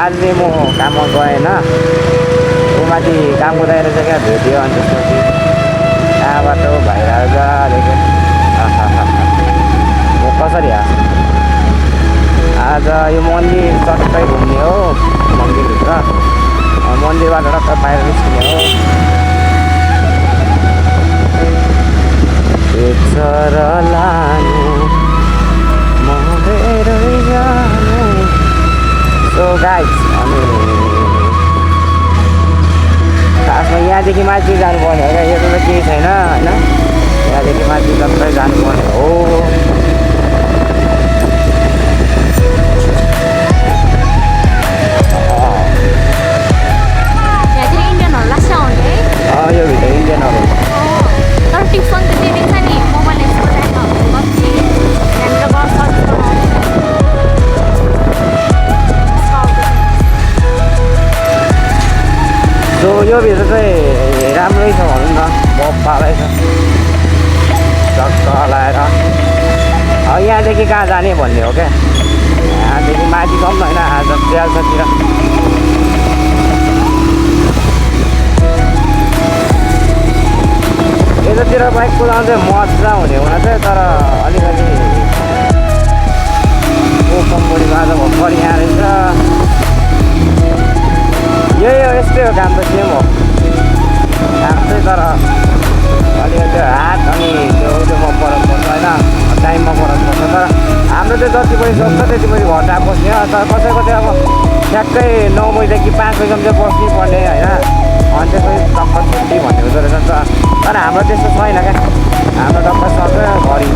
आज चाहिँ म काममा गएन ऊ माथि काम गर्दा रहेछ क्या भेट्यो अनि त्यसपछि कहाँबाट भइरहेछ अलिकति म कसरी हाँस्छु आज यो मन्दिर चट्टै घुम्ने हो मन्दिरभित्र मन्दिरबाट टक्क बाहिर निस्किने हो र लानु मरेरै जानु सो गाइस अनि खासमा यहाँदेखि माथि जानुपर्ने हो क्या यो त केही छैन होइन यहाँदेखि माथि टक्कै जानुपर्ने हो यो भित्र इन्डियनहरू तर टिप्सन त दिएको छ नि मोबाइल यस्तो कति यहाँनिर सो यो भित्र चाहिँ राम्रै छ भनौँ न बप्पालाई छ चक्क लाएर यहाँदेखि कहाँ जाने भन्ने हो क्या यहाँदेखि माथि जाउँ न होइन आज ट्रेल्सतिर यतातिर बाइक कुदाउनु चाहिँ मजा हुने हुन चाहिँ तर अलिकति कम्पनीमा आज भर्खर यहाँ रहेछ यही हो यस्तै हो काम त सेम हो काम चाहिँ तर अलिकति हात अनि त्योमा फरक पर्छ होइन टाइममा फरक पर्छ तर हाम्रो चाहिँ जति पनि सक्छ त्यति पनि घर आएको बस्ने तर कसैको चाहिँ अब ठ्याक्कै 9 बजीदेखि 5 बजीसम्म चाहिँ बस्नै पर्ने होइन अनि त्यसपछि टक्क छुट्टी भन्ने हुँदो रहेछ नि त तर हाम्रो त्यस्तो छैन क्या हाम्रो टक्क सक्छ घरि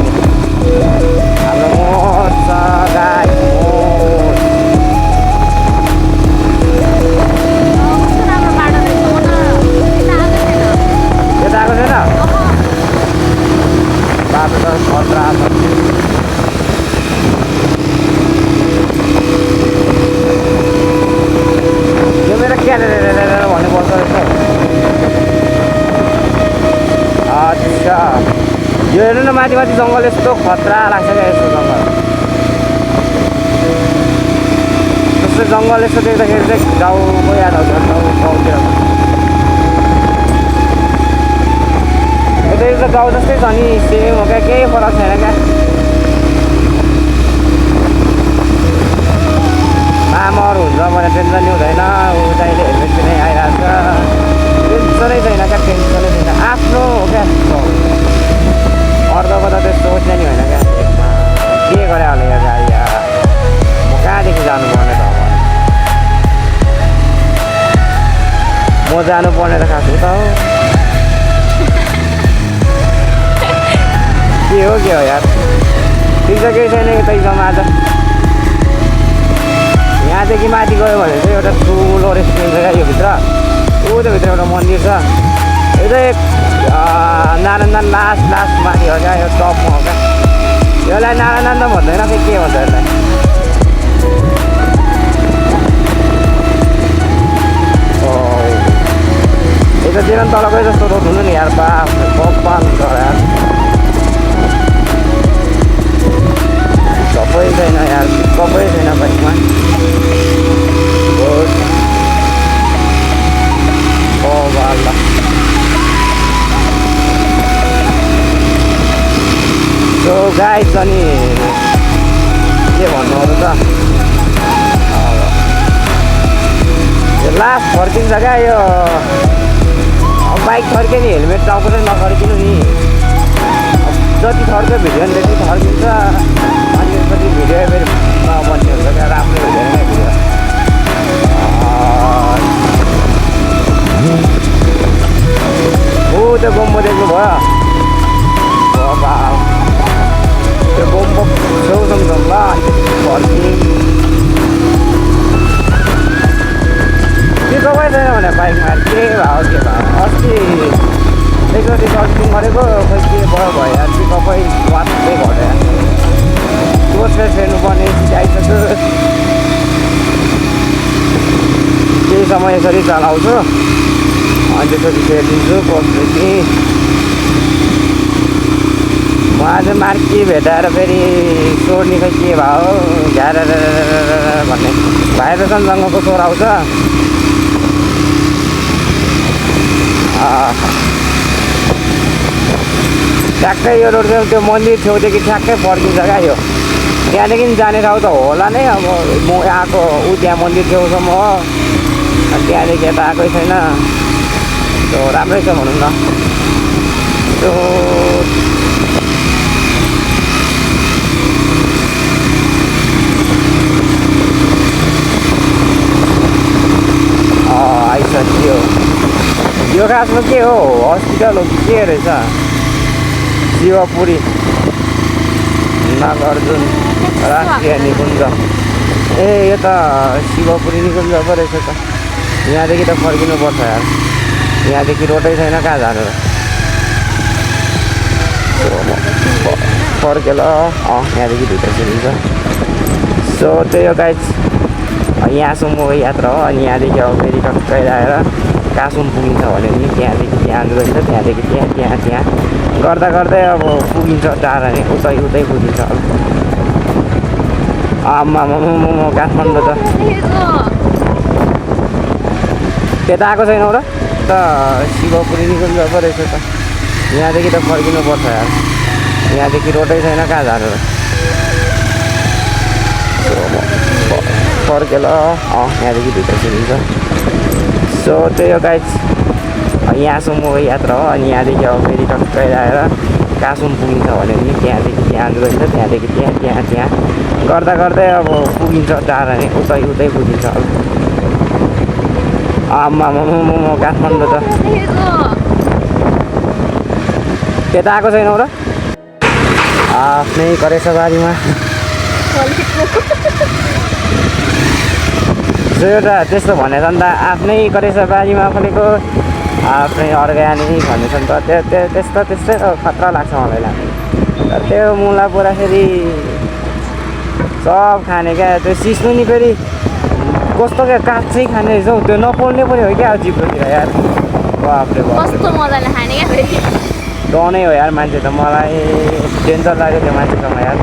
हाम्रो मोज गाई यता आएको छैन बाटो त खतरा छ यो मेरो क्यालेर भन्नुपर्छ रहेछ अच्छा यो हेर्नु न माथि माथि जङ्गल यस्तो खतरा लाग्छ क्या यस्तो जङ्गल जस्तो जङ्गल यस्तो देख्दाखेरि चाहिँ गाउँको याद आउँछ गाउँतिर यता त गाउँ जस्तै छ नि सेम हो क्या केही फरक छैन क्या आमाहरू हुन्छ भने टेन्सन नि हुँदैन ऊ जहिले हेलमेट पनि आइरहेको छ टेन्सनै छैन क्या टेन्सनै छैन आफ्नो हो क्या अर्कोको त त्यस्तो सोच्ने नि होइन क्या के गरे होला यो गाडी म कहाँदेखि जानुपर्ने त म जानुपर्ने त खास हो त हो के हो यार ठिक छ केही छैन तैसँग आज यहाँदेखि माथि गयो भने चाहिँ एउटा ठुलो रेस्टुरेन्ट छ क्या यो भित्र त्यो भित्र एउटा मन्दिर छ यो चाहिँ नारायण लास्ट माथि हो क्या यो टपमा हो क्या यसलाई नारायण त भन्दैन कि के भन्छ यसलाई यतातिर पनि तलकै जस्तो रोड हुनु नि यार पप्पा हुन्छ यार सबै छैन यार सबै छैन बाइकमा सो गाइस अनि के भन्नु त लास्ट फर्किन्छ क्या यो बाइक फर्क्यो नि हेलमेट टाउको चाहिँ नफर्किनु नि जति थर्क्यो भिडियो नि त्यति थर्किन्छ अनि त्यसपछि भिडियो फेरि नबन्ने हुन्छ क्या राम्रो हुँदैन क्या भिडियो ऊ त्यो गोम्बो देख्नुभयो त्यो गोम्बो छेउसम्म जाउँ ल अनि फर्किङ सिकाउकै छैन भने बाइकमा के भयो अस्ति एकचोटि सर्भिसिङ गरेको खोइ के भयो यार सिकाउकै वास्तै भयो सोचेर फेर्नुपर्ने स्थिति आइसक्यो केही समय यसरी चलाउँछु अनि त्यसपछि फेरिदिन्छु कसपछि म आज मार्की भेटाएर फेरि सोर्ने खै के भयो झ्यार भन्ने भाइब्रेसन जङ्गलको स्वर आउँछ। ठ्याक्कै यो रोड त्यो मन्दिर छेउदेखि ठ्याक्कै फर्किन्छ क्या यो। त्यहाँदेखि जाने ठाउँ त होला नै। अब म आएको ऊ त्यहाँ मन्दिर छेउसम्म हो, अनि त्यहाँदेखि यता आएकै छैन। त्यो राम्रै छ भनौँ न। त्यो आइसक्यो। यो खासमा के हो, हस्पिटल हो कि के रहेछ? शिवपुरी नागार्जुन राष्ट्रिय निकुञ्ज। ए यो त शिवपुरी निकुञ्ज पो रहेछ त। यहाँदेखि त फर्किनुपर्छ यार, यहाँदेखि रोडै छैन, कहाँ जानु र? फर्केल यहाँदेखि भित्र छिरिन्छ। सो त्यही हो गाइज, यहाँसम्मको यात्रा हो। अनि यहाँदेखि अब फेरि टक्कै आएर कासुम पुगिन्छ भने नि त्यहाँदेखि त्यहाँ गइन्छ, त्यहाँदेखि त्यहाँ गर्दा गर्दै अब पुगिन्छ टाढा नै, उतै पुगिन्छ। अब आम्मा काठमाडौँ त त्यता आएको छैनौ र? त शिवपुरी निकुञ्ज पो रहेछ त। यहाँदेखि त फर्किनुपर्छ यार, यहाँदेखि रोडै छैन, कहाँ जानु र? फर्केल यहाँदेखि भित्र छिरिन्छ। सो त्यही हो गाइज, यहाँसम्मको यात्रा हो। अनि यहाँदेखि अब फेरि टक्कै आएर कासुम पुगिन्छ भने नि त्यहाँदेखि त्यहाँ गइन्छ, त्यहाँदेखि त्यहाँ गर्दा गर्दै अब पुगिन्छ टाढा नै, उतै पुगिन्छ। अब आम्मा काठमाडौँ त त्यता आएको छैनौ र? आफ्नै करेसबारीमा एउटा त्यस्तो भनेछ नि त, आफ्नै करेसबारीमा फलेको आफ्नै अर्ग्यानिक भन्दैछ नि त। त्यस्तै खतरा लाग्छ मलाई लाग्ने। तर त्यो मुला पुरा फेरि सब खाने क्या। त्यो सिस्नु नि फेरि कस्तो क्या काँचै खाने रहेछ हौ। त्यो नपोल्ने पनि हो क्या जिब्रोतिर यार। बाफरे बाफ, कस्तो मजाले खाने क्या फेरि। डनै हो यार मान्छे त। मलाई डेन्जर लाग्यो त्यो मान्छेसँग यार।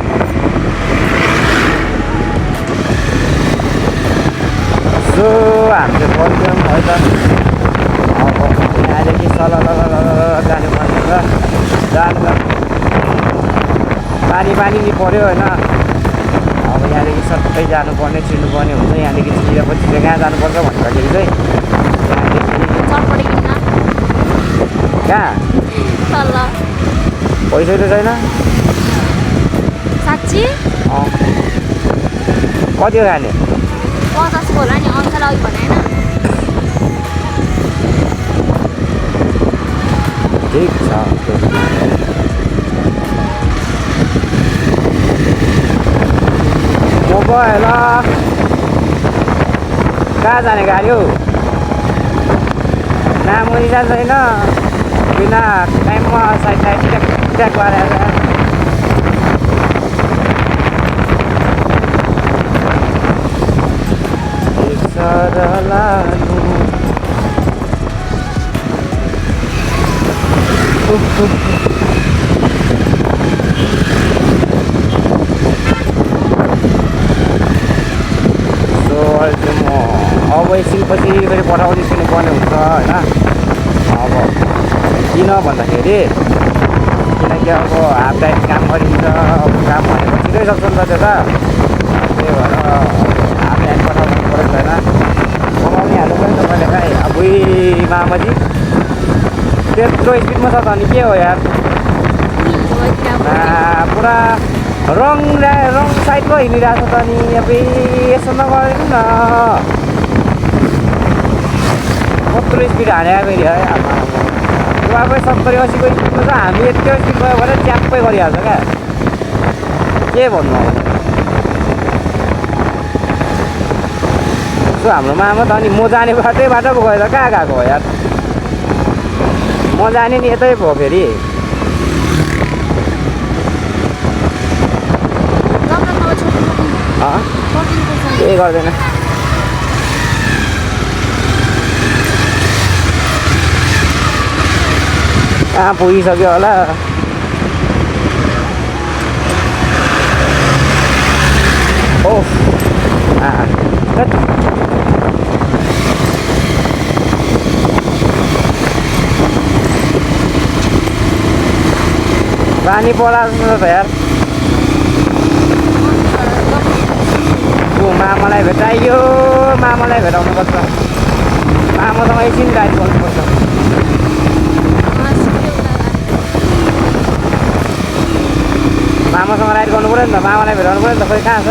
सो हामी चाहिँ फर्क्यौँ है त। अब यहाँदेखि जानुपर्ने र जानु त पानी नि पऱ्यो होइन। अब यहाँदेखि सबै जानुपर्ने छिर्नुपर्ने हुन्छ। यहाँदेखि छिरेपछि चाहिँ कहाँ जानुपर्छ भन्दाखेरि चाहिँ चटपटी किन्न कहाँ तल। पैसा त छैन साँच्ची? कति खाने? 50 होला नि, अन्सार अघि भने होइन। ठिक छ। म गएँ ल। कहाँ जाने गाडी हौ? नामुनि जाँदैन बिना टाइममा साइड ट्याक गरेर। अब एकछिनपछि फेरि पठाउँदै पर्ने हुन्छ होइन। अब किन भन्दाखेरि किनकि अब हाफ टाइम काम गरिन्छ। अब काम भनेको छिटै सक्छ नि त त्यो त। त्यही भएर हाफ टाइम पठाउनु परेको छैन। पकाउने हाल्नु पनि तपाईँले कहीँ अब मामाजी त्यत्रो स्पिडमा छ त अनि के हो यार। पुरा रङ साइडमा हिँडिरहेको छ त अनि अब यसो नगरेको न। कत्रो स्पिड हाने फेरि है। अब 70-80को स्पिडमा छ, हामी यत्रो स्पिड गयो भने च्याप्पै गरिहाल्छ क्या। के भन्नु अब। सो हाम्रो मामा त अनि म जाने बाटो पो गयो त कहाँ गएको हो यार। म जाने नि यतै भयो फेरि। केही गर्दैन। कहाँ पुगिसक्यो होला। पानी परा जस्तो छ यार मामालाई भेटाइयो मामालाई भेटाउनुपर्छ मामासँग एकछिन गाडी गर्नुपर्छ मामासँग राइड गर्नु पऱ्यो नि त मामालाई भेटाउनु पऱ्यो नि त खोइ कहाँ छ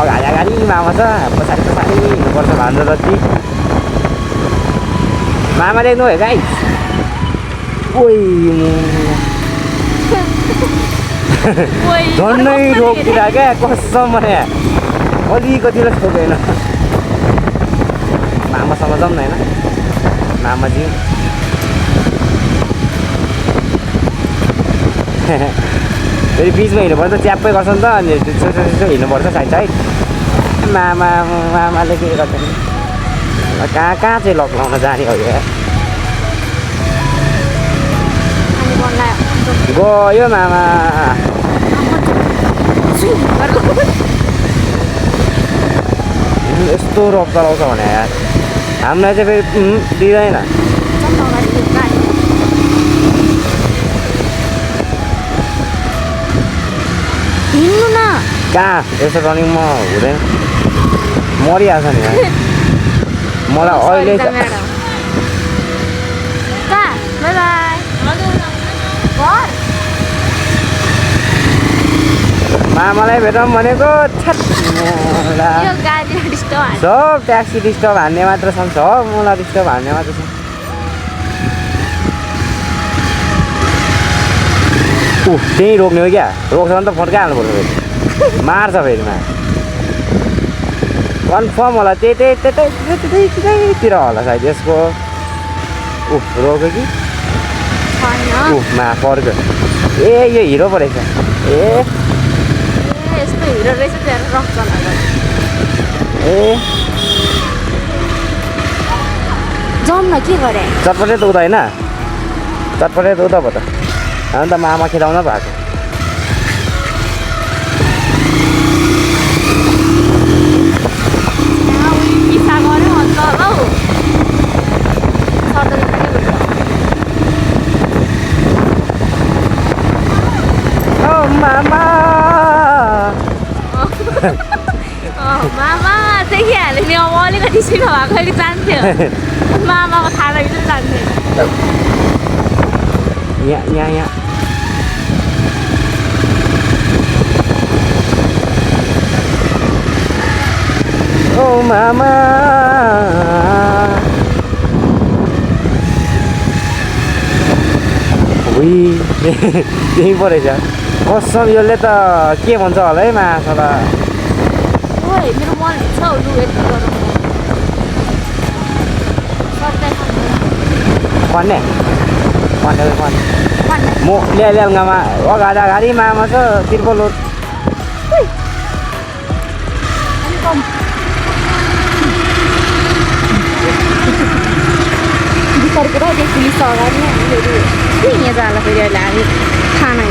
अगाडि अगाडि मामा छ पछाडि पछाडि हिँड्नुपर्छ भान्जा जति मामा देख्नु भयो गाई झन्डै रोकिएर क्या कसम भने अलिकति र छोपेन मामासँग जाउँ न होइन मामाजी फेरि बिचमा हिँड्नुपर्छ च्याप्पै गर्छ नि त अनि त्यसो हिँड्नुपर्छ साइड साइड मामाले के गर्छ नि कहाँ कहाँ चाहिँ लग्लाउन जाने हो यार गयो मामा यस्तो रफ चलाउँछ भने यार हामीलाई चाहिँ फेरि दिँदैन हिँड्नु न कहाँ यसो रनिङमा हुँदैन मरिहाल्छ नि मलाई अहिले मामालाई भेटौँ भनेको सब ट्याक्सी डिस्टर्ब हान्ने मात्र छन् सब मलाई डिस्टर्ब हान्ने मात्र छ त्यहीँ रोक्ने हो क्या रोक्छ भने त फर्काइहाल्नु पर्छ फेरि मार्छ फेरि कन्फर्म होला त्यतैतिर होला सायद यसको रोक्यो कि मा पर्क्यो ए यो हिरो पो रहेछ यस्तो हिरो रहेछ रफ चलाएको ए जाउँ न के गरे चटपटे त उता होइन चटपटे त उता भयो त अन्त मामा खेलाउन भएको पिसा गऱ्यो अन्त हौ मामा मामा देखिहाल्यो नि अब अलिकति सिनो भएको अहिले जान्थ्यो मामाको थाहा रहेछ जान्थ्यो यहाँ ओ मामा त्यही पो रहेछ कसम यसले त के भन्छ होला है माछा त मेरो मन छ लु यति गरौँ भन्ने म ल्यालगामा अगाडि अगाडि मामा छ तिर्पल लोड बिचरीको र त्यो पुलिस अगाडि नै हामी फेरि यहाँ जाला फेरि अहिले हामी खाना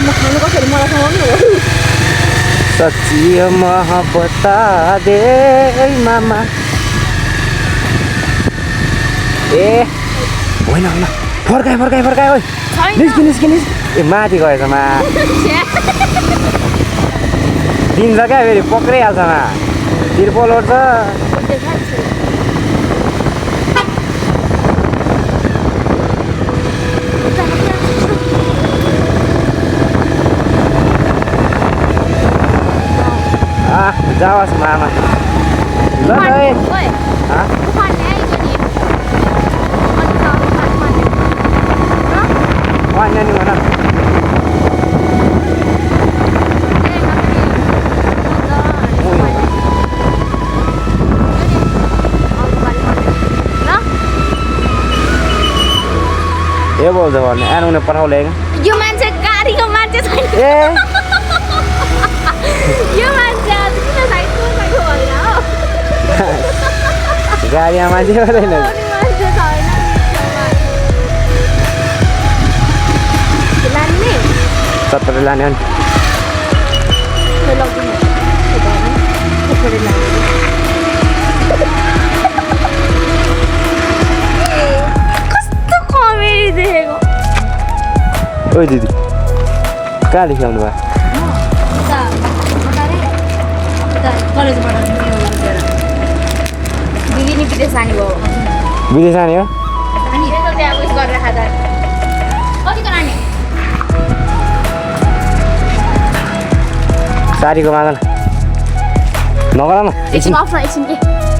म खानु कसरी मलाई खानु सच्ची मोहब्बत दे मामा ए होइन होइन फर्काए ओ निस्कि ए माथि गएछ मा दिन्छ क्या फेरि पक्रिहाल्छ मा तिर्पल ओर्छ जाओस् मामा ल नि भन ए बोल्छ भने आएर उनीहरू पठाउले यो मान्छे गाडीको मान्छे छैन ए यो मान्छे किन साइडको भएन हो गाडीमा मान्छे हुँदैन मान्छे छैन लाने सत्तरी लाने हो नि ओइ दिदी कहाँदेखि आउनु भयो कलेजबाट दिदी नि विदेश जाने भयो विदेश जाने हो गरेर खाँदा कतिको नानी सारीको माग न नगर न एकछिन अफ एकछिन के